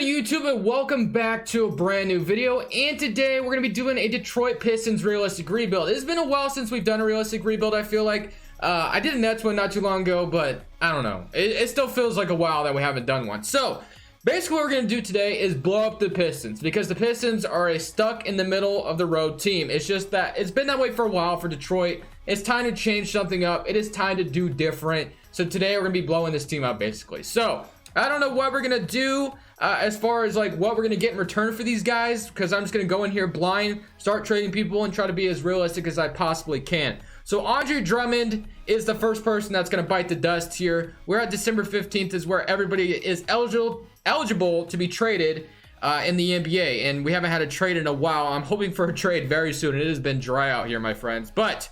YouTube, and welcome back to a brand new video. And today we're going to be doing a Detroit Pistons realistic rebuild. It's been a while since we've done a realistic rebuild. I feel like I did a Nets one not too long ago, but I don't know, it still feels like a while that we haven't done one. So basically what we're going to do today is blow up the Pistons, because the Pistons are a stuck in the middle of the road team. It's just that it's been that way for a while for Detroit. It's time to change something up. It is time to do different. So today we're going to be blowing this team up basically. So I don't know what we're going to do as far as like what we're going to get in return for these guys, because I'm just going to go in here blind, start trading people, and try to be as realistic as I possibly can. So Audrey Drummond is the first person that's going to bite the dust here. We're at December 15th is where everybody is eligible to be traded in the NBA, and we haven't had a trade in a while. I'm hoping for a trade very soon. It has been dry out here, my friends. But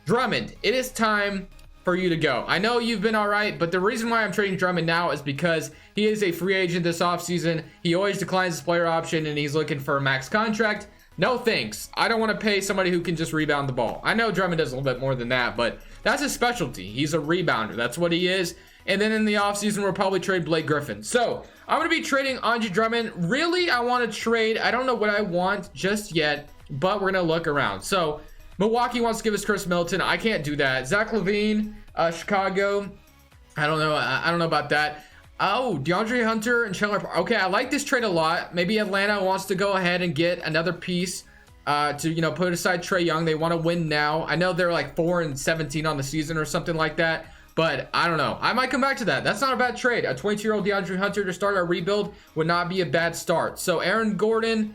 Drummond, it is time for you to go. I know you've been all right, but the reason why I'm trading Drummond now is because he is a free agent this offseason. He always declines his player option, and he's looking for a max contract. No thanks. I don't want to pay somebody who can just rebound the ball. I know Drummond does a little bit more than that, but that's his specialty. He's a rebounder. That's what he is. And then in the offseason, we'll probably trade Blake Griffin. So I'm going to be trading Audrey Drummond. Really, I want to trade. I don't know what I want just yet, but we're going to look around. So Milwaukee wants to give us Chris Middleton. I can't do that. Zach LaVine, Chicago. I don't know. I don't know about that. Oh, DeAndre Hunter and Chandler. Okay, I like this trade a lot. Maybe Atlanta wants to go ahead and get another piece to, put aside Trae Young. They want to win now. I know they're like 4-17 on the season or something like that, but I don't know. I might come back to that. That's not a bad trade. A 22-year-old DeAndre Hunter to start our rebuild would not be a bad start. So Aaron Gordon,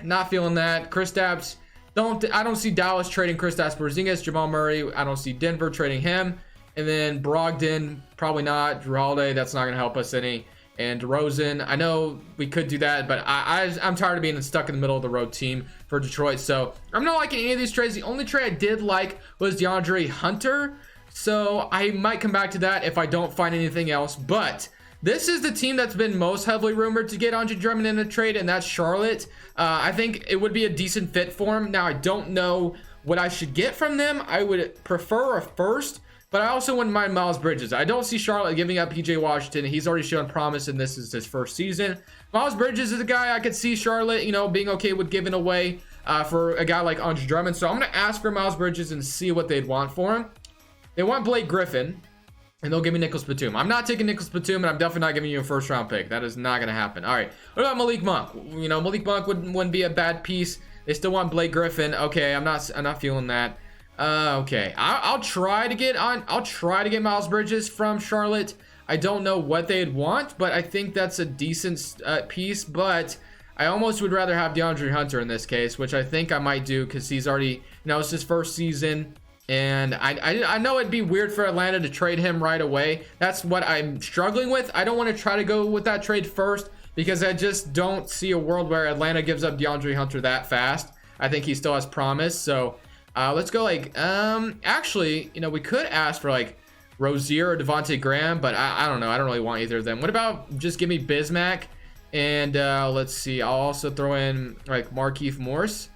not feeling that. Kristaps, I don't see Dallas trading Kristaps Porzingis. Jamal Murray, I don't see Denver trading him. And then Brogdon, probably not. Drew Holiday, that's not going to help us any. And DeRozan, I know we could do that, but I'm tired of being stuck in the middle of the road team for Detroit. So I'm not liking any of these trades. The only trade I did like was DeAndre Hunter. So I might come back to that if I don't find anything else. But this is the team that's been most heavily rumored to get Audrey Drummond in a trade, and that's Charlotte. I think it would be a decent fit for him. Now, I don't know what I should get from them. I would prefer a first, but I also wouldn't mind Miles Bridges. I don't see Charlotte giving up PJ Washington. He's already shown promise, and this is his first season. Miles Bridges is a guy I could see Charlotte, being okay with giving away for a guy like Audrey Drummond. So I'm going to ask for Miles Bridges and see what they'd want for him. They want Blake Griffin, and they'll give me Nicholas Batum. I'm not taking Nicholas Batum, and I'm definitely not giving you a first-round pick. That is not going to happen. All right. What about Malik Monk? Malik Monk wouldn't be a bad piece. They still want Blake Griffin. Okay, I'm not feeling that. Okay. I'll try to get Miles Bridges from Charlotte. I don't know what they'd want, but I think that's a decent piece. But I almost would rather have DeAndre Hunter in this case, which I think I might do because he's already, it's his first season. And I know it'd be weird for Atlanta to trade him right away. That's what I'm struggling with. I don't want to try to go with that trade first because I just don't see a world where Atlanta gives up DeAndre Hunter that fast. I think he still has promise. So let's go actually, we could ask for like Rozier or Devontae Graham, but I don't know. I don't really want either of them. What about just give me Bismack? And let's see. I'll also throw in like Markieff Morris.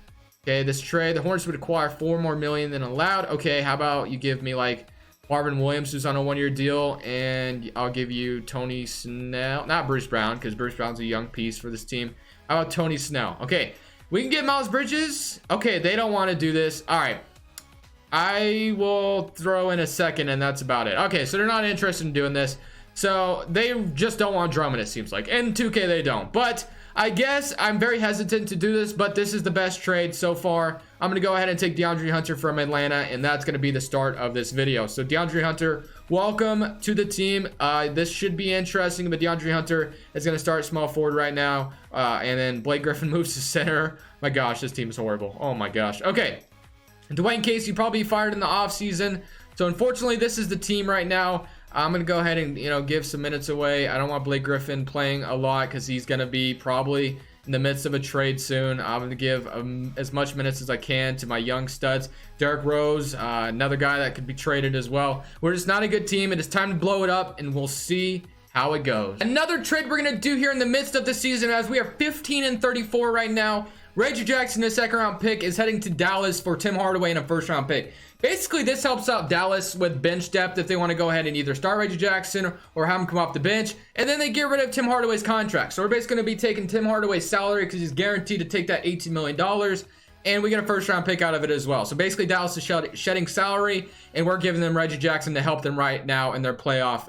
Okay, this trade, the Hornets would acquire $4 more million than allowed. Okay, how about you give me like Marvin Williams, who's on a one-year deal, and I'll give you Tony Snell, not Bruce Brown, because Bruce Brown's a young piece for this team. How about Tony Snell? Okay, we can get Miles Bridges. Okay, they don't want to do this. All right, I will throw in a second, and that's about it. Okay, so they're not interested in doing this. So they just don't want Drummond, it seems like. In 2K, they don't. But I guess I'm very hesitant to do this, but this is the best trade so far. I'm going to go ahead and take DeAndre Hunter from Atlanta, and that's going to be the start of this video. So DeAndre Hunter, welcome to the team. This should be interesting, but DeAndre Hunter is going to start small forward right now, and then Blake Griffin moves to center. My gosh, this team is horrible. Oh my gosh. Okay, Dwayne Casey probably fired in the offseason. So unfortunately, this is the team right now. I'm going to go ahead and, give some minutes away. I don't want Blake Griffin playing a lot because he's going to be probably in the midst of a trade soon. I'm going to give as much minutes as I can to my young studs. Derrick Rose, another guy that could be traded as well. We're just not a good team. It is time to blow it up, and we'll see how it goes. Another trade we're going to do here in the midst of the season, as we are 15-34 right now. Reggie Jackson, a second-round pick, is heading to Dallas for Tim Hardaway and a first-round pick. Basically, this helps out Dallas with bench depth if they want to go ahead and either start Reggie Jackson or have him come off the bench. And then they get rid of Tim Hardaway's contract. So we're basically going to be taking Tim Hardaway's salary because he's guaranteed to take that $18 million. And we get a first round pick out of it as well. So basically, Dallas is shedding salary, and we're giving them Reggie Jackson to help them right now in their playoff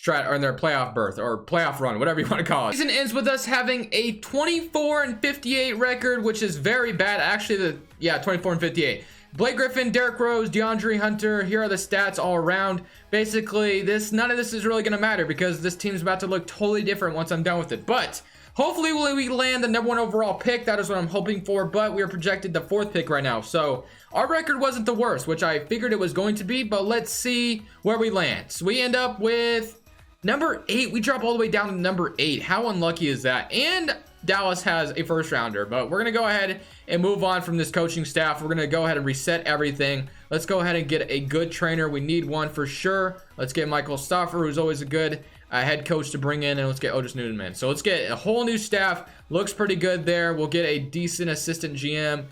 or in their playoff berth or playoff run, whatever you want to call it. Season ends with us having a 24-58 record, which is very bad. Actually, 24-58. Blake Griffin, Derrick Rose, DeAndre Hunter, here are the stats all around. Basically, none of this is really going to matter because this team's about to look totally different once I'm done with it. But hopefully we land the #1 overall pick. That is what I'm hoping for, but we are projected the 4th pick right now. So our record wasn't the worst, which I figured it was going to be, but let's see where we land. So we end up with number 8. We drop all the way down to number 8. How unlucky is that? And Dallas has a first rounder, but we're going to go ahead and move on from this coaching staff. We're going to go ahead and reset everything. Let's go ahead and get a good trainer. We need one for sure. Let's get Michael Stoffer, who's always a good head coach to bring in, and let's get Otis Newman. So let's get a whole new staff. Looks pretty good there. We'll get a decent assistant GM.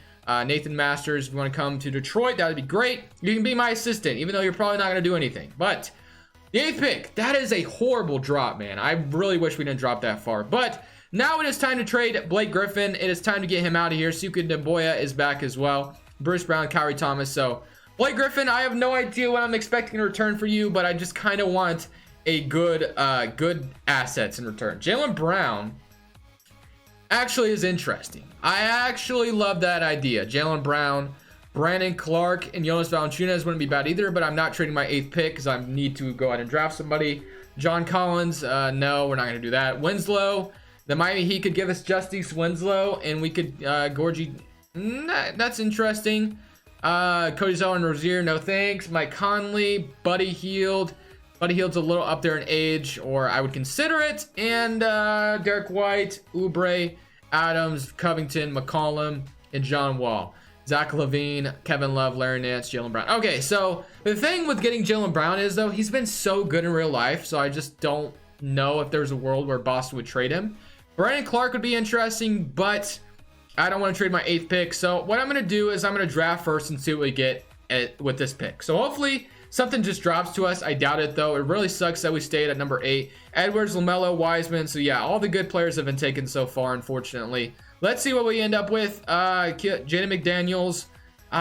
Nathan Masters, if you want to come to Detroit, that would be great. You can be my assistant, even though you're probably not going to do anything. But the 8th pick, that is a horrible drop, man. I really wish we didn't drop that far. But now it is time to trade Blake Griffin. It is time to get him out of here. Suka Naboya is back as well. Bruce Brown, Kyrie Thomas. So Blake Griffin, I have no idea what I'm expecting in return for you, but I just kind of want a good assets in return. Jaylen Brown actually is interesting. I actually love that idea. Jaylen Brown, Brandon Clark, and Jonas Valanciunas wouldn't be bad either, but I'm not trading my 8th pick because I need to go ahead and draft somebody. John Collins, no, we're not going to do that. Winslow, the Miami Heat could give us Justice Winslow, and we could Gorgie. That's interesting. Cody Zeller and Rozier, no thanks. Mike Conley, Buddy Hield. Buddy Hield's a little up there in age, or I would consider it. And Derek White, Oubre, Adams, Covington, McCollum, and John Wall. Zach LaVine, Kevin Love, Larry Nance, Jaylen Brown. Okay, so the thing with getting Jaylen Brown is, though, he's been so good in real life, so I just don't know if there's a world where Boston would trade him. Brandon Clark would be interesting, but I don't want to trade my 8th pick. So what I'm going to do is I'm going to draft first and see what we get with this pick. So hopefully something just drops to us. I doubt it, though. It really sucks that we stayed at number 8. Edwards, LaMelo, Wiseman. So yeah, all the good players have been taken so far, unfortunately. Let's see what we end up with. Jaden McDaniels.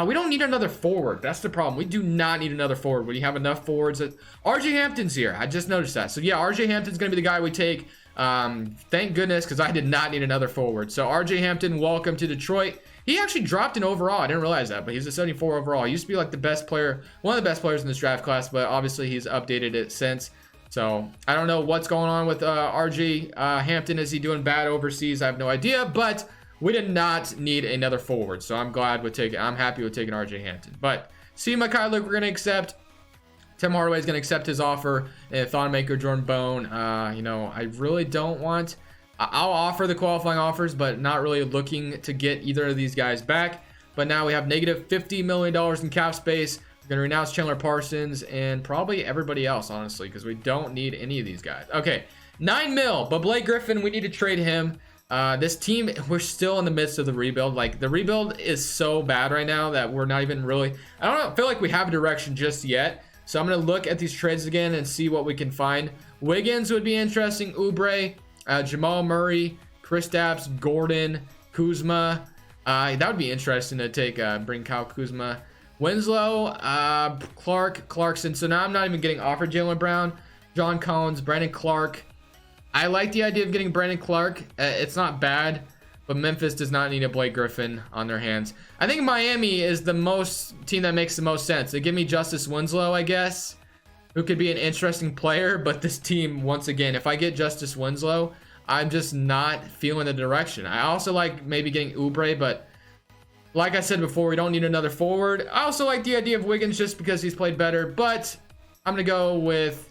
We don't need another forward. That's the problem. We do not need another forward. We have enough forwards. RJ Hampton's here. I just noticed that. So yeah, RJ Hampton's going to be the guy we take. Thank goodness, because I did not need another forward. So RJ Hampton, welcome to Detroit. He actually dropped an overall. I didn't realize that, but he's a 74 overall. He used to be like the best player, one of the best players in this draft class, but obviously he's updated it since. So I don't know what's going on with RJ Hampton. Is he doing bad overseas? I have no idea, but we did not need another forward. So I'm happy with taking RJ Hampton. But see, Mikhail, look, we're going to accept. Tim Hardaway is going to accept his offer. And Thonmaker, Jordan Bone, I really don't want. I'll offer the qualifying offers, but not really looking to get either of these guys back. But now we have negative $50 million in cap space. We're going to renounce Chandler Parsons and probably everybody else, honestly, because we don't need any of these guys. Okay, $9 million, but Blake Griffin, we need to trade him. This team, we're still in the midst of the rebuild. Like, the rebuild is so bad right now that we're not even really, I feel like we have a direction just yet. So I'm going to look at these trades again and see what we can find. Wiggins would be interesting. Oubre, Jamal Murray, Kristaps, Gordon, Kuzma. That would be interesting to take, bring Kyle Kuzma. Winslow, Clarkson. So now I'm not even getting offered Jaylen Brown, John Collins, Brandon Clark. I like the idea of getting Brandon Clark. It's not bad, but Memphis does not need a Blake Griffin on their hands. I think Miami is the team that makes the most sense. They give me Justice Winslow, I guess, who could be an interesting player. But this team, once again, if I get Justice Winslow, I'm just not feeling the direction. I also like maybe getting Oubre, but like I said before, we don't need another forward. I also like the idea of Wiggins just because he's played better, but I'm going to go with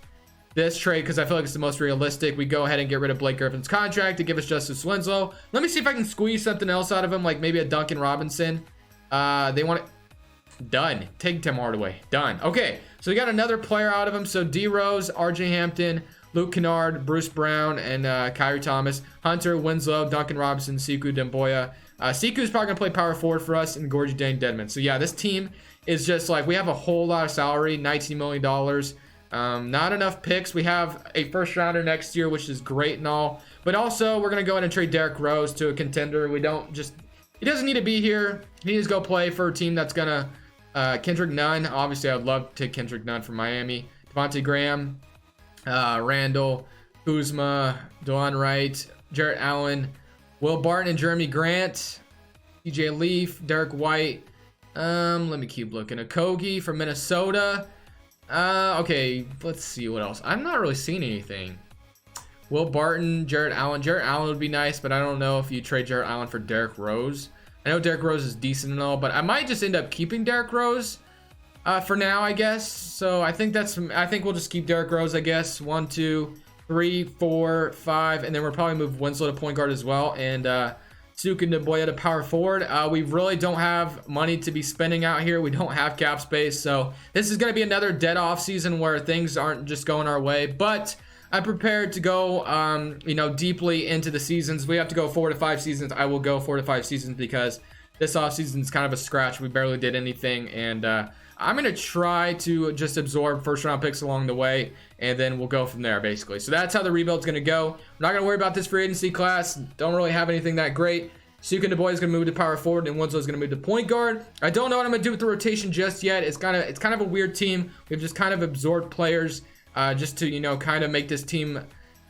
this trade because I feel like it's the most realistic. We go ahead and get rid of Blake Griffin's contract to give us Justice Winslow. Let me see if I can squeeze something else out of him, like maybe a Duncan Robinson. They want it done. Take Tim Hardaway. Done. Okay, so we got another player out of him. So D Rose, RJ Hampton, Luke Kennard, Bruce Brown, and Kyrie Thomas, Hunter, Winslow, Duncan Robinson, Sekou Demboya. Sekou is probably going to play power forward for us, and Gorgie Dane Dedmon. So yeah, this team is just like, we have a whole lot of salary, $19 million. Not enough picks. We have a first rounder next year, which is great and all. But also, we're going to go ahead and trade Derrick Rose to a contender. We don't just, he doesn't need to be here. He needs to go play for a team that's going to, Kendrick Nunn. Obviously, I would love to take Kendrick Nunn from Miami. Devontae Graham, Randall, Kuzma, DeLon Wright, Jarrett Allen, Will Barton and Jeremy Grant, TJ Leaf, Derek White. Let me keep looking. Okogie from Minnesota. Okay, let's see what else. I'm not really seeing anything. Will Barton, Jarrett Allen. Jarrett Allen would be nice, but I don't know if you trade Jarrett Allen for Derrick Rose. I know Derrick Rose is decent and all, but I might just end up keeping Derrick Rose for now, I guess. So I think we'll just keep Derrick Rose, I guess. 1, 2, 3, 4, 5, and then we'll probably move Winslow to point guard as well, and Sekou Demboya to power forward. We really don't have money to be spending out here. We don't have cap space, so this is going to be another dead off season where things aren't just going our way. But I'm prepared to go, deeply into the seasons. We have to go 4 to 5 seasons. I will go 4 to 5 seasons because this off season is kind of a scratch. We barely did anything, and I'm going to try to just absorb first round picks along the way, and then we'll go from there, basically. So that's how the rebuild's going to go. We're not going to worry about this free agency class. Don't really have anything that great. Sekou Demboya is going to move to power forward, and Winslow is going to move to point guard. I don't know what I'm going to do with the rotation just yet. It's kind of a weird team. We've just kind of absorbed players just to, kind of make this team,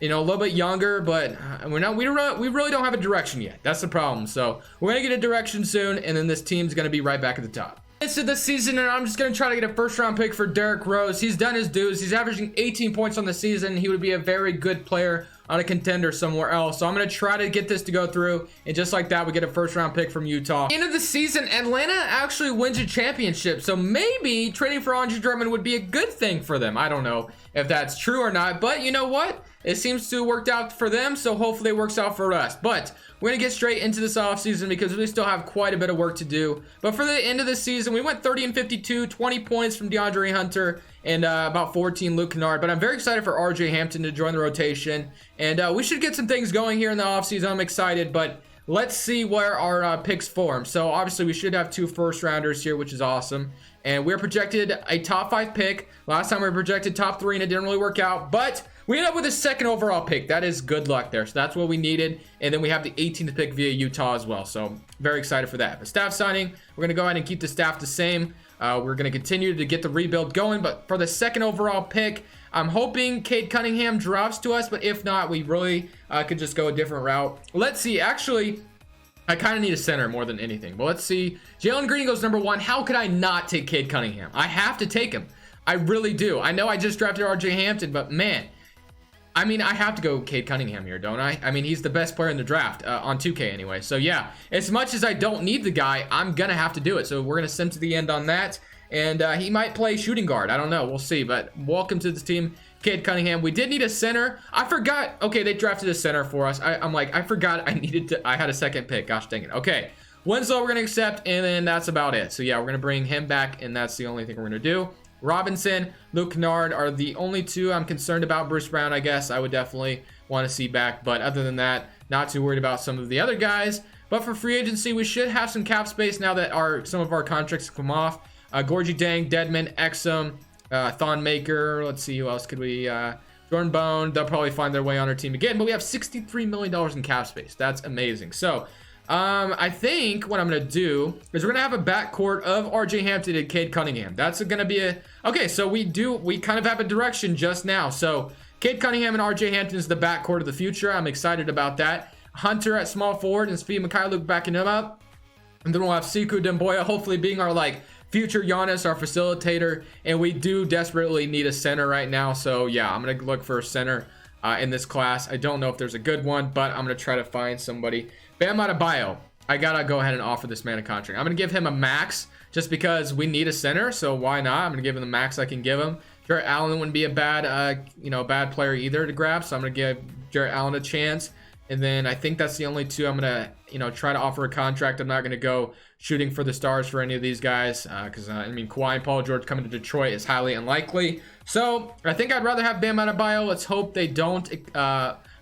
a little bit younger, but we really don't have a direction yet. That's the problem. So we're going to get a direction soon, and then this team's going to be right back at the top. Into the season, and I'm just going to try to get a first round pick for Derrick Rose. He's done his dues. He's averaging 18 points on the season. He would be a very good player on a contender somewhere else. So I'm going to try to get this to go through, and just like that, we get a first round pick from Utah. End of the season, Atlanta actually wins a championship, so maybe trading for Audrey Drummond would be a good thing for them. I don't know if that's true or not, but you know what? It seems to have worked out for them, so hopefully it works out for us. But we're going to get straight into this offseason because we still have quite a bit of work to do. But for the end of the season, we went 30 and 52, 20 points from DeAndre Hunter, and about 14 Luke Kennard. But I'm very excited for RJ Hampton to join the rotation. And we should get some things going here in the offseason. I'm excited, but let's see where our picks form. So obviously we should have 2 first rounders here, which is awesome. And we're projected a top 5 pick. Last time we were projected top 3, and it didn't really work out. But we ended up with a 2nd overall pick. That is good luck there. So that's what we needed. And then we have the 18th pick via Utah as well. So very excited for that. But staff signing, we're going to go ahead and keep the staff the same. We're going to continue to get the rebuild going. But for the 2nd overall pick, I'm hoping Cade Cunningham drops to us. But if not, we really could just go a different route. Let's see. Actually, I kind of need a center more than anything. But let's see. Jalen Green goes number 1. How could I not take Cade Cunningham? I have to take him. I really do. I know I just drafted RJ Hampton, but man, I mean, I have to go Cade Cunningham here, don't I? I mean, he's the best player in the draft on 2K anyway. So yeah, as much as I don't need the guy, I'm going to have to do it. So we're going to send to the end on that. And he might play shooting guard. I don't know. We'll see. But welcome to the team, Cade Cunningham. We did need a center. I forgot. Okay, they drafted a center for us. I'm like, I forgot I had a 2nd pick. Gosh dang it. Okay. Winslow we're going to accept, and then that's about it. So yeah, we're going to bring him back, and that's the only thing we're going to do. Robinson, Luke Kennard are the only 2 I'm concerned about. Bruce Brown, I guess I would definitely want to see back. But other than that, not too worried about some of the other guys. But for free agency, we should have some cap space now that some of our contracts come off. Gorgie Dang, Dedmon, Exum, Thon Maker. Let's see, who else could we... Jordan Bone, they'll probably find their way on our team again. But we have $63 million in cap space. That's amazing. So... I think what I'm going to do is we're going to have a backcourt of RJ Hampton and Cade Cunningham. That's going to be okay, so we kind of have a direction just now. So Cade Cunningham and RJ Hampton is the backcourt of the future. I'm excited about that. Hunter at small forward and Svi Mikhailuk backing him up. And then we'll have Sekou Demboya hopefully being our future Giannis, our facilitator. And we do desperately need a center right now. So yeah, I'm going to look for a center in this class. I don't know if there's a good one, but I'm going to try to find somebody. Bam Adebayo, I gotta go ahead and offer this man a contract. I'm gonna give him a max just because we need a center, so why not? I'm gonna give him the max I can give him. Jarrett Allen wouldn't be a bad, bad player either to grab, so I'm gonna give Jarrett Allen a chance. And then I think that's the only two I'm gonna, try to offer a contract. I'm not gonna go shooting for the stars for any of these guys because I mean, Kawhi and Paul George coming to Detroit is highly unlikely. So I think I'd rather have Bam Adebayo. Let's hope they don't.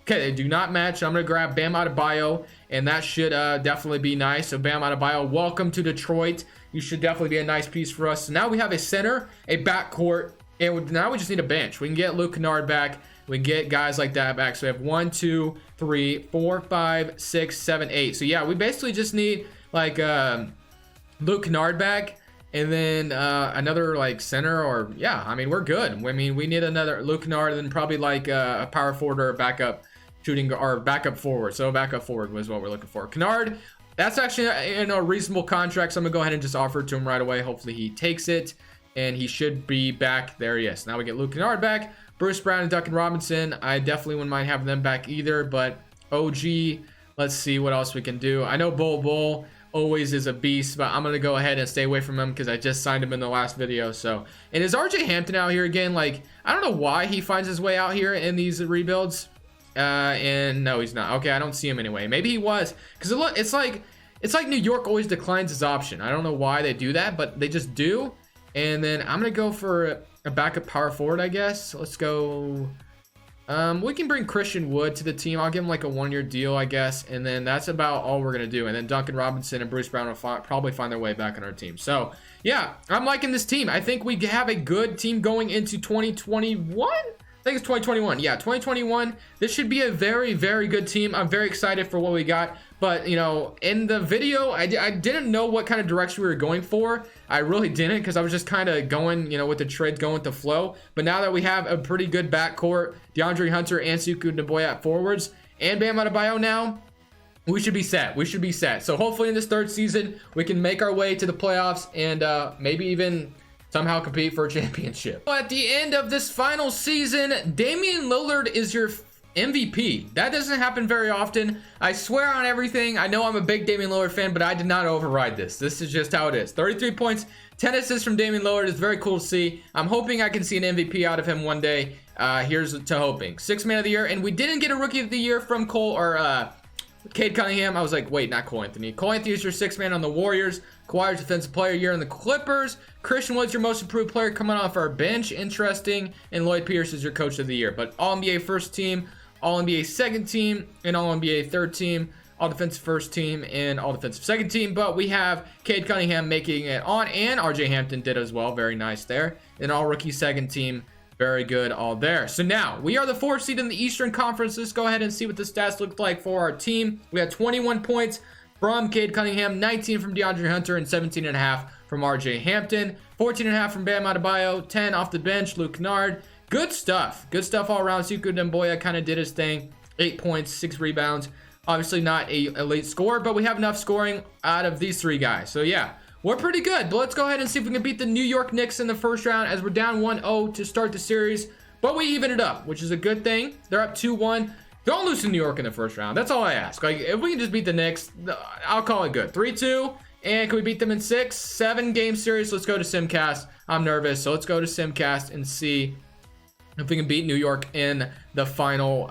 Okay, they do not match. I'm gonna grab Bam Adebayo, and that should definitely be nice. So Bam Adebayo, welcome to Detroit. You should definitely be a nice piece for us. So now we have a center, a backcourt, and now we just need a bench. We can get Luke Kennard back. We can get guys like that back. So we have 1, 2, 3, 4, 5, 6, 7, 8. So yeah, we basically just need like Luke Kennard back, and then another like center, or yeah, I mean, we're good. I mean, we need another Luke Kennard, and then probably like a power forward or a backup shooting or backup forward. So backup forward was what we're looking for. Kennard, that's actually a reasonable contract, so I'm gonna go ahead and just offer it to him right away. Hopefully he takes it, and he should be back there. Yes, now we get Luke Kennard back. Bruce Brown and Duncan Robinson, I definitely wouldn't mind having them back either, but OG, let's see what else we can do. I know Bull always is a beast, but I'm gonna go ahead and stay away from him because I just signed him in the last video. So, and is RJ Hampton out here again? Like, I don't know why he finds his way out here in these rebuilds. And no, he's not. Okay, I don't see him anyway. Maybe he was, because it's like New York always declines his option. I don't know why they do that, but they just do. And then I'm gonna go for a backup power forward, I guess. Let's go. We can bring Christian Wood to the team. I'll give him like a 1-year deal, I guess. And then that's about all we're gonna do. And then Duncan Robinson and Bruce Brown will probably find their way back on our team. So yeah, I'm liking this team. I think we have a good team going into 2021. I think it's 2021. Yeah, 2021. This should be a very, very good team. I'm very excited for what we got. But, in the video, I didn't know what kind of direction we were going for. I really didn't, because I was just kind of going, with the trades, going with the flow. But now that we have a pretty good backcourt, DeAndre Hunter and Sekou Doumbouya at forwards, and Bam Adebayo now, we should be set. We should be set. So hopefully in this third season, we can make our way to the playoffs and maybe even somehow compete for a championship. At the end of this final season, Damian Lillard is your MVP. That doesn't happen very often. I swear on everything. I know I'm a big Damian Lillard fan, but I did not override this. This is just how it is. 33 points, 10 assists from Damian Lillard is very cool to see. I'm hoping I can see an MVP out of him one day. Here's to hoping. 6th man of the year, and we didn't get a rookie of the year from Cade Cunningham. I was like, wait, not Cole Anthony. Cole Anthony is your 6th man on the Warriors. Kawhi's defensive player of the year on the Clippers. Christian Wood's your most improved player coming off our bench. Interesting. And Lloyd Pierce is your coach of the year. But All-NBA first team, All-NBA second team, and All-NBA third team, All-Defensive first team, and All-Defensive second team. But we have Cade Cunningham making it on, and RJ Hampton did as well. Very nice there. And All-Rookie second team. Very good all there. So now, we are the 4th seed in the Eastern Conference. Let's go ahead and see what the stats look like for our team. We had 21 points from Cade Cunningham, 19 from DeAndre Hunter, and 17.5 from RJ Hampton. 14.5 from Bam Adebayo, 10 off the bench, Luke Kennard. Good stuff. Good stuff all around. Sekou Doumbouya kind of did his thing. 8 points, 6 rebounds. Obviously not a elite scorer, but we have enough scoring out of these 3 guys. So yeah, we're pretty good. But let's go ahead and see if we can beat the New York Knicks in the first round, as we're down 1-0 to start the series. But we even it up, which is a good thing. They're up 2-1. Don't lose to New York in the first round. That's all I ask. Like, if we can just beat the Knicks, I'll call it good. 3-2. And can we beat them in 6, 7 game series? Let's go to Simcast. I'm nervous, so let's go to Simcast and see if we can beat New York in the final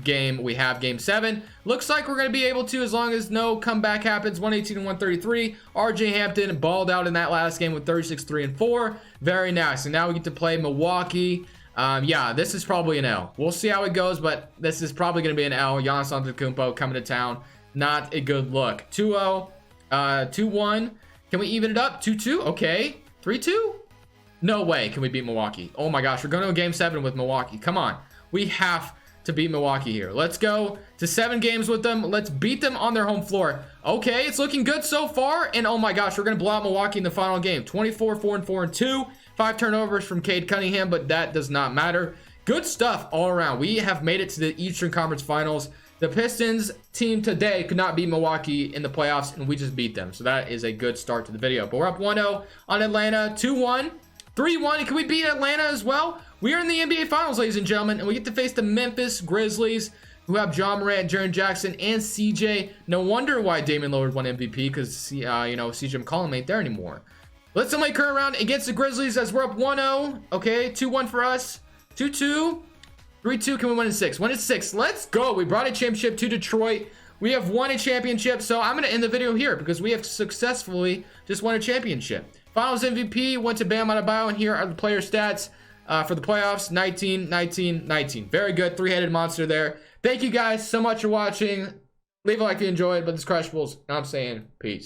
game. We have game 7. Looks like we're going to be able to, as long as no comeback happens. 118-133. RJ Hampton balled out in that last game with 36-3-4. Very nice. And now we get to play Milwaukee. Yeah, this is probably an L. We'll see how it goes, but this is probably going to be an L. Giannis Antetokounmpo coming to town. Not a good look. 2-0. 2-1. Can we even it up? 2-2. Okay. 3-2. No way can we beat Milwaukee. Oh my gosh, we're going to a game 7 with Milwaukee. Come on. We have to beat Milwaukee here. Let's go to 7 games with them. Let's beat them on their home floor. Okay, it's looking good so far. And oh my gosh, we're going to blow out Milwaukee in the final game. 24-4-4-2. 5 turnovers from Cade Cunningham, but that does not matter. Good stuff all around. We have made it to the Eastern Conference Finals. The Pistons team today could not beat Milwaukee in the playoffs, and we just beat them. So that is a good start to the video. But we're up 1-0 on Atlanta, 2-1, 3-1. Can we beat Atlanta as well? We are in the NBA Finals, ladies and gentlemen, and we get to face the Memphis Grizzlies, who have John Morant, Jaren Jackson, and CJ. No wonder why Damian Lillard won MVP, because CJ McCollum ain't there anymore. Let's play current round against the Grizzlies as we're up 1-0. Okay, 2-1 for us. 2-2. 3-2. Can we win in 6? Win in 6. Let's go. We brought a championship to Detroit. We have won a championship. So I'm going to end the video here because we have successfully just won a championship. Finals MVP went to Bam Adebayo, and here are the player stats for the playoffs. 19, 19, 19. Very good. Three-headed monster there. Thank you guys so much for watching. Leave a like if you enjoyed. But this is Crushables, and I'm saying peace.